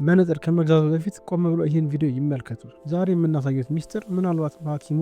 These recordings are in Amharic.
መነጽር ከመግዛቱ በፊት ቆም ብሎ ይህን ቪዲዮ ይመልከቱ። ዛሬ የምናሳየው ሚስጥር ምናልባት ሐኪሙ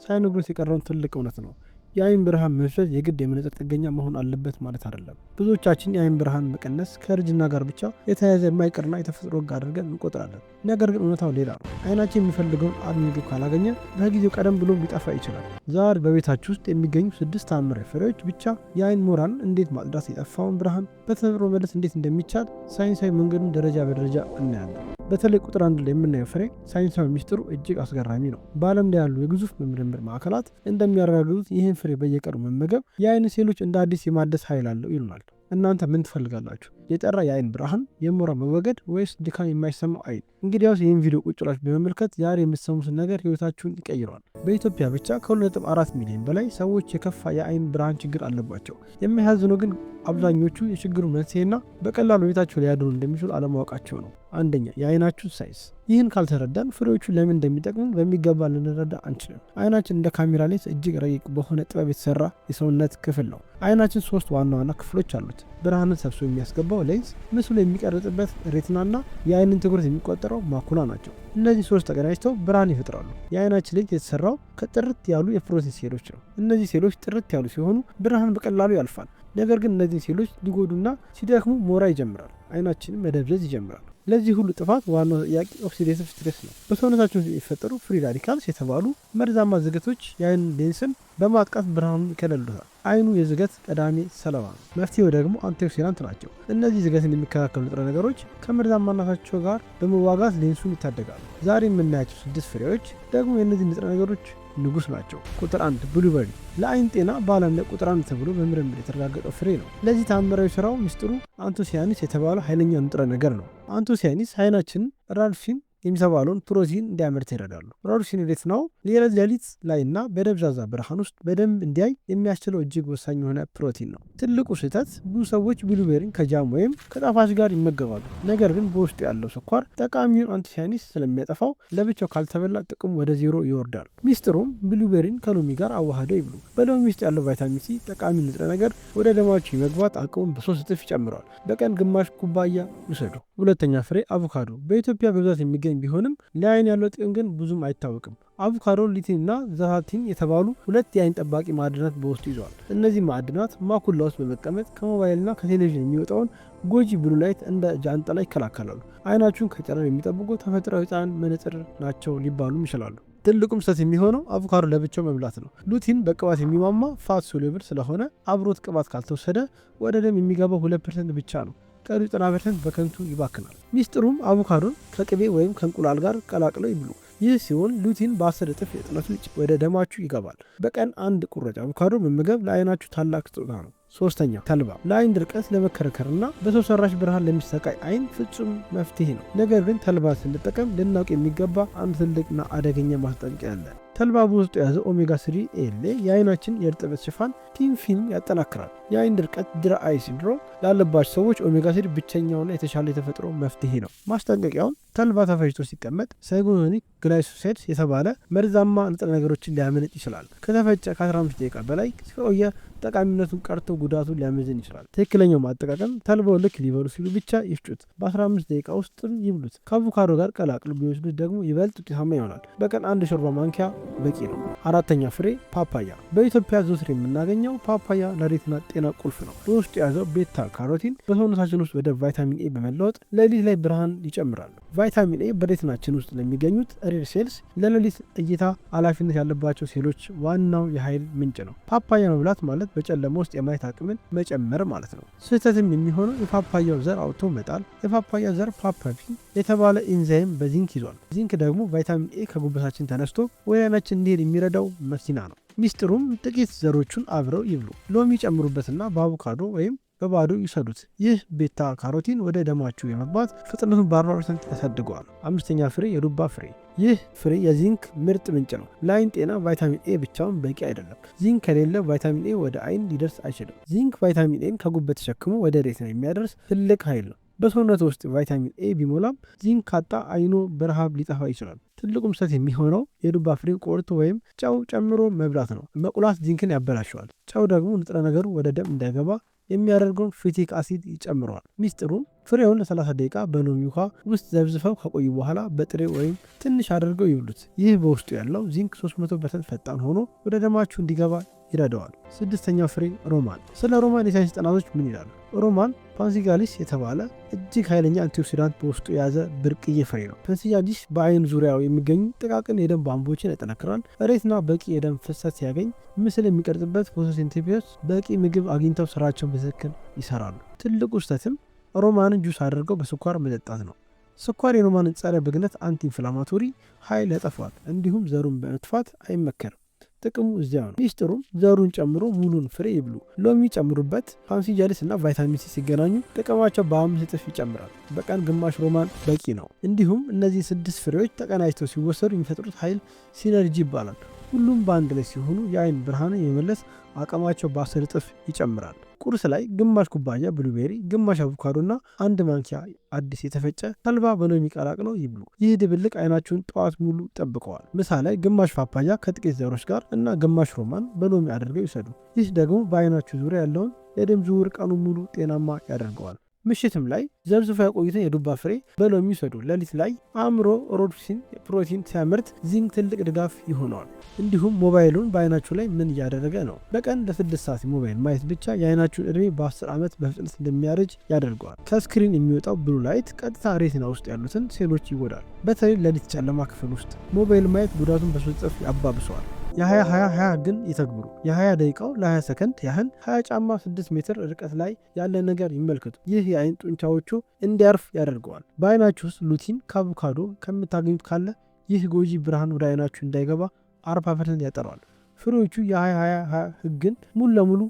ሳይነግሩት የቀረውን ትልቅ እውነት ነው። የአይን ብርሃን መፍሰስ የግድ የመነጽር ጥገኛ መሆን አለበት ማለት አይደለም። ብዙዎቻችን የአይን ብርሃን መቀነስ ከእርጅና ጋር ብቻ የተያያዘ የማይቀርና የተፈጥሮ ሕግ አድርገን እንቆጥራለን። ነገር ግን እውነታው ሌላ ነው። አይናችን የሚፈልገውን አልሚ ምግብ ካላገኘ በጊዜው ቀደም ብሎ ሊጠፋ ይችላል። ዛሬ በቤታችሁ ውስጥ የሚገኙ 6 ተአምራዊ ፍሬዎች ብቻ የአይን ሞራን እንዴት ማጽዳት፣ የጠፋውን ብርሃን በተፈጥሮ መለስ እንዴት እንደሚቻል ሳይንሳዊ መንገዱን ደረጃ በደረጃ እናያለን። በተለይ ቁጥር 1 ላይ የምናየው ፍሬ ሳይንሳዊ ሚስጥሩ እጅግ አስገራሚ ነው። በዓለም ላይ ያሉ የግዙፍ ምርምር ማዕከላት እንደሚያረጋግጡት ይህን ፍሬ በየቀኑ መመገብ የአይን ሴሎች እንደ አዲስ የማደስ ኃይል አለው ይሉናል። እናንተ ምን ትፈልጋላችሁ? የጠራ የአይን ብርሃን፣ የሞራ መወገድ ወይስ ድካም የማይሰማው አይን? እንግዲያውስ ይህን ቪዲዮ ቁጭ ብላችሁ በመመልከት ዛሬ የምትሰሙትን ነገር ህይወታችሁን ይቀይረዋል። በኢትዮጵያ ብቻ ከ2.4 ሚሊዮን በላይ ሰዎች የከፋ የአይን ብርሃን ችግር አለባቸው። የሚያሳዝነው ግን አብዛኞቹ የችግሩ መንስኤና በቀላሉ ቤታቸው ሊያድኑ እንደሚችሉ አለማወቃቸው ነው። አንደኛ፣ የአይናችሁ ሳይዝ። ይህን ካልተረዳን ፍሬዎቹ ለምን እንደሚጠቅሙ በሚገባ ልንረዳ አንችልም። አይናችን እንደ ካሜራ ሌንስ እጅግ ረቂቅ በሆነ ጥበብ የተሰራ የሰውነት ክፍል ነው። አይናችን 3 ዋና ዋና ክፍሎች አሉት። ብርሃንን ሰብስቦ የሚያስገባው ሌንስ፣ ምስሉ የሚቀርጽበት ሬቲናና የአይንን ትኩረት የሚቆጠረው ማኩላ ናቸው። እነዚህ 3 ተቀናጅተው ብርሃን ይፈጥራሉ። የአይናችን ሌንስ የተሰራው ከጥርት ያሉ የፕሮቲን ሴሎች ነው። እነዚህ ሴሎች ጥርት ያሉ ሲሆኑ ብርሃን በቀላሉ ያልፋል። ነገር ግን እነዚህ ሴሎች ሊጎዱና ሲደክሙ ሞራ ይጀምራል፣ አይናችንን መደብዘዝ ይጀምራል። ለዚህ ሁሉ ጥፋት ዋናው ጥያቄ ኦክሲዴቲቭ ስትሬስ ነው። በሰውነታችን የሚፈጠሩ ፍሪ ራዲካልስ የተባሉ መርዛማ ዝገቶች የአይን ሌንስን በማጥቃት ብርሃኑን ይከለሉታል። አይኑ የዝገት ቀዳሚ ሰለባ ነው። መፍትሄው ደግሞ አንቲኦክሲዳንት ናቸው። እነዚህ ዝገትን የሚከላከሉ ንጥረ ነገሮች ከመርዛማነታቸው ጋር በመዋጋት ሌንሱን ይታደጋሉ። ዛሬ የምናያቸው 6 ፍሬዎች ደግሞ የእነዚህ ንጥረ ነገሮች ንጉስ ናቸው። ቁጥር 1 ብሉበሪ፣ ለአይን ጤና በዓለም ላይ ቁጥር 1 ተብሎ በምርምር የተረጋገጠው ፍሬ ነው። ለዚህ ተአምራዊ ስራው ሚስጥሩ አንቶሲያኒስ የተባለው ኃይለኛ ንጥረ ነገር ነው። አንቶሲያኒስ አይናችንን ራልፊን የሚሰባለውን ፕሮቲን እንዲያመርት ይረዳሉ። ራልፊን እንዴት ነው? ሌሊት ላይና በደብዛዛ ብርሃን ውስጥ በደንብ እንዲያይ የሚያስችለው እጅግ ወሳኝ የሆነ ፕሮቲን ነው። ትልቁ ስህተት፣ ብዙ ሰዎች ብሉቤሪን ከጃም ወይም ከጣፋጭ ጋር ይመገባሉ። ነገር ግን በውስጡ ያለው ስኳር ጠቃሚውን አንቶሲያኒስ ስለሚያጠፋው ለብቻው ካልተበላ ጥቅሙ ወደ 0 ይወርዳል። ሚስጥሩም ብሉቤሪን ከሎሚ ጋር አዋህደው ይብሉ። በሎሚ ውስጥ ያለው ቫይታሚን ሲ ጠቃሚ ንጥረ ነገር ወደ ደማችሁ የመግባት አቅሙን በ3 እጥፍ ይጨምረዋል። በቀን ግማሽ ኩባያ ውሰዱ። ሁለተኛ ፍሬ አቮካዶ፣ በኢትዮጵያ በብዛት የሚገኝ ቢሆንም ለአይን ያለው ጥቅም ግን ብዙም አይታወቅም። አቮካዶ ሊቲን እና ዛሃቲን የተባሉ 2 የአይን ጠባቂ ማዕድናት በውስጡ ይዘዋል። እነዚህ ማዕድናት ማኩላ ውስጥ በመቀመጥ ከሞባይልና ከቴሌቪዥን የሚወጣውን ጎጂ ብሉ ላይት እንደ ጃንጥላ ይከላከላሉ። አይናችሁን ከጨረር የሚጠብቁ ተፈጥሯዊ ሕፃን መነጽር ናቸው ሊባሉም ይችላሉ። ትልቁም ስህተት የሚሆነው አቮካዶ ለብቻው መብላት ነው። ሉቲን በቅባት የሚሟማ ፋት ሶሉብል ስለሆነ አብሮት ቅባት ካልተወሰደ ወደ ደም የሚገባው 2% ብቻ ነው። ቀሪ 90% በከንቱ ይባክናል። ሚስጥሩም አቮካዶን ከቅቤ ወይም ከእንቁላል ጋር ቀላቅለው ይብሉ። ይህ ሲሆን ሉቲን በ10 እጥፍ ፍጥነቱ ወደ ደማችሁ ይገባል። በቀን 1 ቁራጭ አቮካዶ መመገብ ለአይናችሁ ታላቅ ስጦታ ነው። ሶስተኛ፣ ተልባ፣ ለአይን ድርቀት ለመከረከርና በሰው ሰራሽ ብርሃን ለሚሰቃይ አይን ፍጹም መፍትሄ ነው። ነገር ግን ተልባ ስንጠቀም ልናውቅ የሚገባ አንድ ትልቅና አደገኛ ማስጠንቀቂያ አለ። ተልባ በውስጡ የያዘ ኦሜጋ 3 ኤል የአይናችን የእርጥበት ሽፋን ቲን ፊልም ያጠናክራል። የአይን ድርቀት ድራይ አይ ሲንድሮም ላለባቸው ሰዎች ኦሜጋ 3 ብቸኛውና የተሻለ የተፈጥሮ መፍትሄ ነው። ማስጠንቀቂያውን ተልባ ተፈጭቶ ሲቀመጥ ሳይጎኒክ ግላይኮሳይድ የተባለ መርዛማ ንጥረ ነገሮችን ሊያመነጭ ይችላል። ከተፈጨ ከ15 ደቂቃ በላይ ከቆየ ጠቃሚነቱን ቀርቶ ጉዳቱን ሊያመዝን ይችላል። ትክክለኛው ማጠቃቀም፣ ተልባው ልክ ሊበሉ ሲሉ ብቻ ይፍጩት። በ15 ደቂቃ ውስጥም ይብሉት። ከአቮካዶ ጋር ቀላቅሎ ቢወስዱት ደግሞ ይበልጥ ውጤታማ ይሆናል። በቀን 1 ሾርባ ማንኪያ በቂ ነው። አራተኛ ፍሬ ፓፓያ፣ በኢትዮጵያ ዘወትር የምናገኘው ፓፓያ ለሬቲና ጤና ቁልፍ ነው። በውስጡ የያዘው ቤታ ካሮቲን በሰውነታችን ውስጥ ወደ ቫይታሚን ኤ በመለወጥ ሌሊት ላይ ብርሃን ይጨምራሉ። ቫይታሚን ኤ በሬቲናችን ውስጥ ለሚገኙት ሬድ ሴልስ ለሌሊት እይታ ኃላፊነት ያለባቸው ሴሎች ዋናው የኃይል ምንጭ ነው። ፓፓያ መብላት ማለት በጨለማ ውስጥ የማየት አቅምን መጨመር ማለት ነው። ስህተትም የሚሆነው የፓፓያው ዘር አውጥቶ መጣል። የፓፓያ ዘር ፓፓፒን የተባለ ኢንዛይም በዚንክ ይዟል። ዚንክ ደግሞ ቫይታሚን ኤ ከጉበታችን ተነስቶ ወደ አይናችን እንዲሄድ የሚረዳው መሲና ነው። ሚስጥሩም ጥቂት ዘሮቹን አብረው ይብሉ። ሎሚ ጨምሩበትና በአቮካዶ ወይም በባዶ ይሰዱት። ይህ ቤታ ካሮቲን ወደ ደማችሁ የመግባት ፍጥነቱን በ40% ያሳድገዋል። አምስተኛ ፍሬ የዱባ ፍሬ፣ ይህ ፍሬ የዚንክ ምርጥ ምንጭ ነው። ለአይን ጤና ቫይታሚን ኤ ብቻውን በቂ አይደለም። ዚንክ ከሌለ ቫይታሚን ኤ ወደ አይን ሊደርስ አይችልም። ዚንክ ቫይታሚን ኤን ከጉበት ተሸክሞ ወደ ሬቲና የሚያደርስ ትልቅ ኃይል ነው። በሰውነት ውስጥ ቫይታሚን ኤ ቢሞላም ዚንክ ካጣ አይኑ በረሃብ ሊጠፋ ይችላል። ትልቁም ስህተት የሚሆነው የዱባ ፍሬ ቆርጦ ወይም ጨው ጨምሮ መብላት ነው። መቁላት ዚንክን ያበላሸዋል። ጨው ደግሞ ንጥረ ነገሩ ወደ ደም እንዳይገባ የሚያደርገውን ፊቲክ አሲድ ይጨምረዋል። ሚስጥሩም ፍሬውን ለ30 ደቂቃ በሎሚ ውሃ ውስጥ ዘብዝፈው ከቆዩ በኋላ በጥሬ ወይም ትንሽ አድርገው ይብሉት። ይህ በውስጡ ያለው ዚንክ 300% ፈጣን ሆኖ ወደ ደማችሁ እንዲገባ ይረዳዋል። ስድስተኛው ፍሬ ሮማን። ስለ ሮማን የሳይንስ ጥናቶች ምን ይላሉ? ሮማን ፓንሲጋሊስ የተባለ እጅግ ኃይለኛ አንቲኦክሲዳንት በውስጡ የያዘ ብርቅዬ ፍሬ ነው። ፓንሲጋሊስ በአይን ዙሪያው የሚገኙ ጥቃቅን የደም ቧንቧዎችን ያጠናክራል። ሬትና በቂ የደም ፍሰት ሲያገኝ ምስል የሚቀርጽበት ፎቶሲንቴሲስ በቂ ምግብ አግኝተው ስራቸውን በትክክል ይሰራሉ። ትልቁ ስህተትም ሮማንን ጁስ አድርገው በስኳር መጠጣት ነው። ስኳር የሮማንን ጸረ ብግነት አንቲ ኢንፍላማቶሪ ኃይል ያጠፋል። እንዲሁም ዘሩን በመጥፋት አይመከርም። ጥቅሙ እዚያው ነው። ሚስጥሩም ዘሩን ጨምሮ ሙሉን ፍሬ ይብሉ። ሎሚ ጨምሩበት። ፓንሲጃሊስ እና ቫይታሚን ሲ ሲገናኙ ጥቅማቸው በ5 እጥፍ ይጨምራል። በቀን ግማሽ ሮማን በቂ ነው። እንዲሁም እነዚህ 6 ፍሬዎች ተቀናጅተው ሲወሰዱ የሚፈጥሩት ኃይል ሲነርጂ ይባላል። ሁሉም በአንድ ላይ ሲሆኑ የአይን ብርሃንን የመመለስ አቅማቸው በ10 እጥፍ ይጨምራል። ቁርስ ላይ ግማሽ ኩባያ ብሉቤሪ፣ ግማሽ አቮካዶ እና 1 ማንኪያ አዲስ የተፈጨ ተልባ በሎሚ ቀላቅለው ይብሉ። ይህ ድብልቅ አይናችሁን ጠዋት ሙሉ ጠብቀዋል። ምሳ ላይ ግማሽ ፓፓያ ከጥቂት ዘሮች ጋር እና ግማሽ ሮማን በሎሚ አድርገው ይውሰዱ። ይህ ደግሞ በአይናችሁ ዙሪያ ያለውን የደም ዝውውር ቀኑን ሙሉ ጤናማ ያደርገዋል። ምሽትም ላይ ዘብዝፎ ያቆዩትን የዱባ ፍሬ በሎሚ ይውሰዱ። ሌሊት ላይ አእምሮ ሮዶሲን ፕሮቲን ሲያመርት ዚንክ ትልቅ ድጋፍ ይሆነዋል። እንዲሁም ሞባይሉን በአይናችሁ ላይ ምን እያደረገ ነው? በቀን ለ6 ሰዓት ሞባይል ማየት ብቻ የአይናችሁን እድሜ በ10 ዓመት በፍጥነት እንደሚያረጅ ያደርገዋል። ከስክሪን የሚወጣው ብሉ ላይት ቀጥታ ሬቲና ውስጥ ያሉትን ሴሎች ይጎዳል። በተለይ ሌሊት ጨለማ ክፍል ውስጥ ሞባይል ማየት ጉዳቱን በ3 እጥፍ ያባብሰዋል። የ20-20-20 ግን ይተግብሩ። የ20 ደቂቃው ለ20 ሰከንድ ያህል 20 ጫማ 6 ሜትር ርቀት ላይ ያለ ነገር ይመልከቱ። ይህ የአይን ጡንቻዎቹ እንዲያርፍ ያደርገዋል። በአይናችሁ ውስጥ ሉቲን ከአቮካዶ ከምታገኙት ካለ ይህ ጎጂ ብርሃን ወደ አይናችሁ እንዳይገባ 40% ያጠረዋል። ፍሬዎቹ የ20-20-20 ህግን ሙሉ ለሙሉ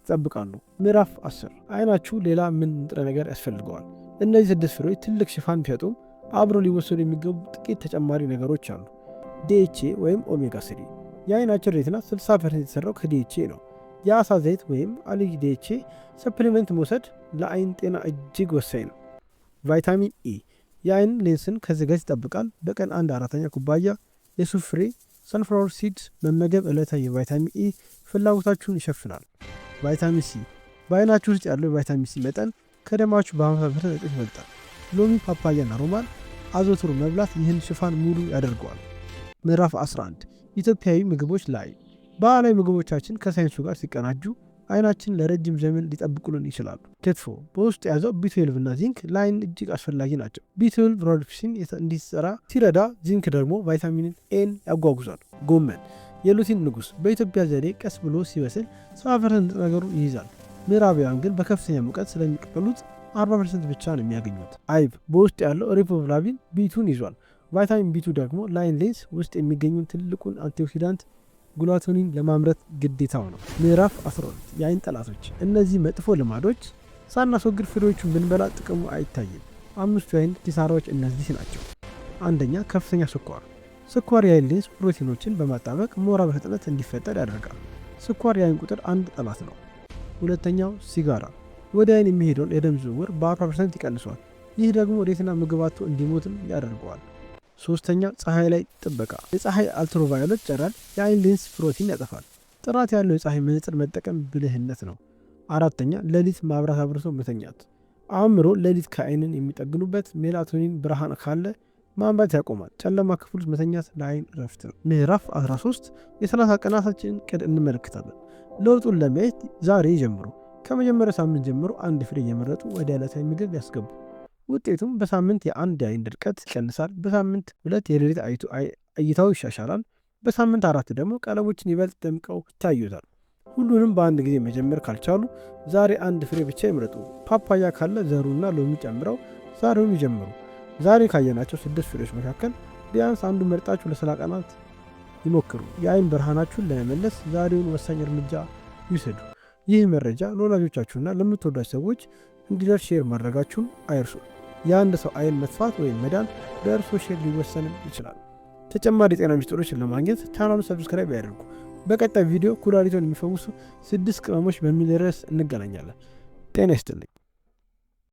ይጠብቃሉ። ምዕራፍ 10 አይናችሁ ሌላ ምን ንጥረ ነገር ያስፈልገዋል? እነዚህ 6 ፍሬዎች ትልቅ ሽፋን ቢሰጡም አብሮ ሊወሰዱ የሚገቡ ጥቂት ተጨማሪ ነገሮች አሉ። ዲኤችኤ ወይም ኦሜጋ 3 የአይናችን ሬቲና 60% የተሰራው ከዲኤችኤ ነው። የአሳ ዘይት ወይም አልጊ ዲኤችኤ ሰፕሊመንት መውሰድ ለአይን ጤና እጅግ ወሳኝ ነው። ቫይታሚን ኢ የአይን ሌንስን ከዝገት ይጠብቃል። በቀን 1/4 ኩባያ የሱፍ ፍሬ ሰንፍላወር ሲድስ መመገብ ዕለታዊ የቫይታሚን ኢ ፍላጎታችሁን ይሸፍናል። ቫይታሚን ሲ በአይናችሁ ውስጥ ያለው የቫይታሚን ሲ መጠን ከደማችሁ በ50% እጥፍ ይበልጣል። ሎሚ፣ ፓፓያና ሮማን አዘውትሮ መብላት ይህን ሽፋን ሙሉ ያደርገዋል። ምዕራፍ 11 ኢትዮጵያዊ ምግቦች ላይ ባህላዊ ምግቦቻችን ከሳይንሱ ጋር ሲቀናጁ አይናችን ለረጅም ዘመን ሊጠብቁልን ይችላሉ። ክትፎ በውስጡ የያዘው ቢ12 እና ዚንክ ለአይን እጅግ አስፈላጊ ናቸው። ቢ12 ሮዶሲን እንዲሰራ ሲረዳ፣ ዚንክ ደግሞ ቫይታሚን ኤን ያጓጉዛል። ጎመን የሉቲን ንጉስ በኢትዮጵያ ዘዴ ቀስ ብሎ ሲበስል 70% ነገሩ ይይዛል። ምዕራባውያን ግን በከፍተኛ ሙቀት ስለሚቀበሉት 40% ብቻ ነው የሚያገኙት። አይብ በውስጡ ያለው ሪቦፍላቪን ቢቱን ይዟል። ቫይታሚን ቢቱ ደግሞ ላይን ሌንስ ውስጥ የሚገኙን ትልቁን አንቲኦክሲዳንት ጉላቶኒን ለማምረት ግዴታው ነው። ምዕራፍ 12 የአይን ጠላቶች። እነዚህ መጥፎ ልማዶች ሳናስወግድ ፍሬዎቹን ብንበላ ጥቅሙ አይታይም። 5 የአይን ኪሳራዎች እነዚህ ናቸው። አንደኛ፣ ከፍተኛ ስኳር። ስኳር የአይን ሌንስ ፕሮቲኖችን በማጣበቅ ሞራ በፍጥነት እንዲፈጠር ያደርጋል። ስኳር የአይን ቁጥር 1 ጠላት ነው። ሁለተኛው፣ ሲጋራ ወደ አይን የሚሄደውን የደም ዝውውር በ40% ይቀንሷል። ይህ ደግሞ ሬቲና ምግባቱ እንዲሞትም ያደርገዋል። ሶስተኛ፣ ፀሐይ ላይ ጥበቃ። የፀሐይ አልትራቫዮሌት ጨረር የአይን ሌንስ ፕሮቲን ያጠፋል። ጥራት ያለው የፀሐይ መነጽር መጠቀም ብልህነት ነው። አራተኛ፣ ሌሊት ማብራት አብርቶ መተኛት። አእምሮ ሌሊት ከአይንን የሚጠግኑበት ሜላቶኒን ብርሃን ካለ ማንባት ያቆማል። ጨለማ ክፍል ውስጥ መተኛት ለአይን ረፍት ነው። ምዕራፍ 13 የ30 ቀናታችን ዕቅድ እንመለከታለን። ለውጡን ለማየት ዛሬ ይጀምሩ። ከመጀመሪያ ሳምንት ጀምሮ አንድ ፍሬ እየመረጡ ወደ ዕለታዊ ምግብ ያስገቡ። ውጤቱም በሳምንት የ1 የአይን ድርቀት ይቀንሳል። በሳምንት 2 የሌሊት እይታው ይሻሻላል። በሳምንት 4 ደግሞ ቀለሞችን ይበልጥ ደምቀው ይታዩታል። ሁሉንም በአንድ ጊዜ መጀመር ካልቻሉ ዛሬ አንድ ፍሬ ብቻ ይምረጡ። ፓፓያ ካለ ዘሩና ሎሚ ጨምረው ዛሬውን ይጀምሩ። ዛሬ ካየናቸው 6 ፍሬዎች መካከል ቢያንስ አንዱን መርጣችሁ ለ30 ቀናት ይሞክሩ። የአይን ብርሃናችሁን ለመመለስ ዛሬውን ወሳኝ እርምጃ ይውሰዱ። ይህ መረጃ ለወላጆቻችሁና ለምትወዷቸው ሰዎች እንዲደርስ ሼር ማድረጋችሁን አይርሱ። የአንድ ሰው አይን መጥፋት ወይም መዳን በእርሶ ሼር ሊወሰንም ይችላል። ተጨማሪ የጤና ሚስጥሮችን ለማግኘት ቻናሉን ሰብስክራይብ ያደርጉ። በቀጣይ ቪዲዮ ኩላሊቶን የሚፈውሱ 6 ቅመሞች በሚል ርዕስ እንገናኛለን። ጤና ይስጥልኝ።